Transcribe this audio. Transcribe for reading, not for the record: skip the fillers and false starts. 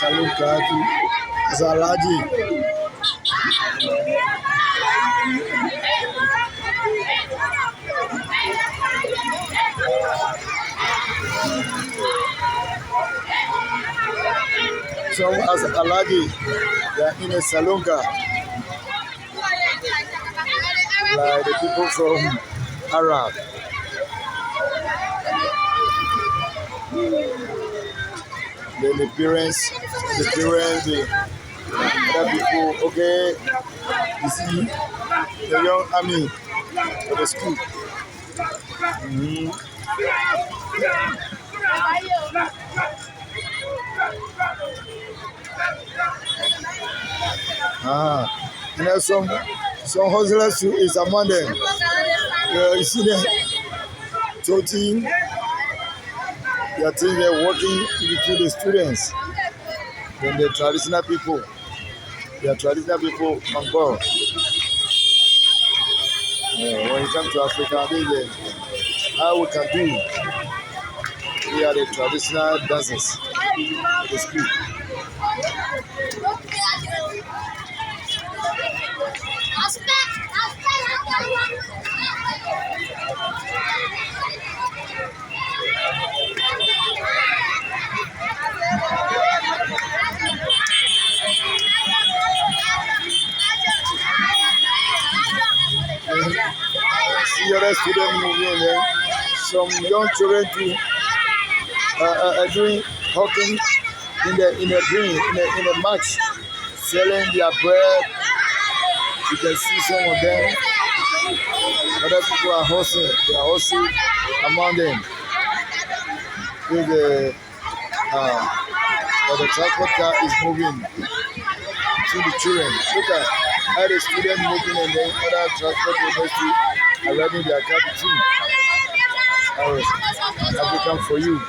saloon car too. It's a large. Some as Aladi, they are in a saloon car. Like the people from Arab. The parents, the other people, okay, you see, the young army for the school. You know, some hustlers too is among them. You see them, totally, they are they're working between the students. Then the traditional people, they are traditional people on board. When you come to Africa, this is how we can do. We are the traditional dancers. The school. See other students moving there. Some young children too are doing hawking in a green in a match, selling their bread. You can see some of them. Other people are hustling. They are hustling among them. With the transport car is moving to the children. Look at how the students moving and then other transport industry are riding their car too. African for you.